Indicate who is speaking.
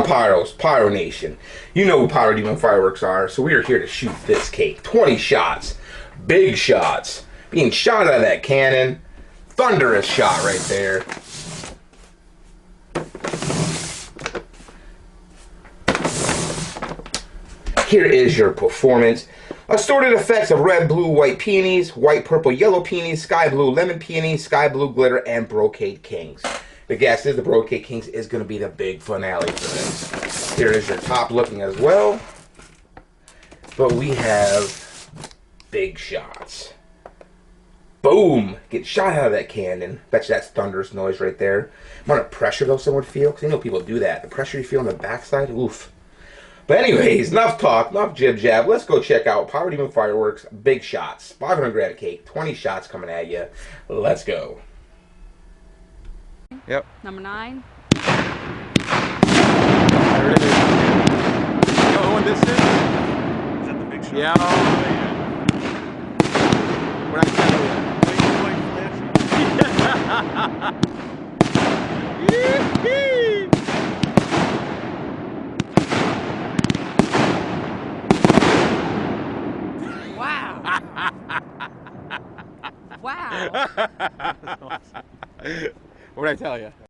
Speaker 1: Pyros? Pyro Nation. You know who Pyro Demon Fireworks are, so we are here to shoot this cake. 20 shots. Big shots. Being shot out of that cannon. Thunderous shot right there. Here is your performance. Assorted effects of red, blue, white peonies, white, purple, yellow peonies, sky blue, lemon peonies, sky blue glitter, and brocade kings. The guess is the brocade kings is going to be the big finale for this. Here is your top looking as well. But we have big shots. Boom! Get shot out of that cannon. Bet you that's thunderous noise right there. Amount of pressure though someone would feel, because you know people do that. The pressure you feel on the backside, oof. But anyways, enough talk, enough jib jab. Let's go check out Pyro Demon Fireworks. Big shots. 500 gram cake. 20 shots coming at you. Let's go.
Speaker 2: Yep.
Speaker 3: Number 9.
Speaker 2: There it is. You know what this is?
Speaker 4: Is that the big shot?
Speaker 2: Yeah. What I tell you.
Speaker 3: Wow. Wow.
Speaker 2: What did I tell you?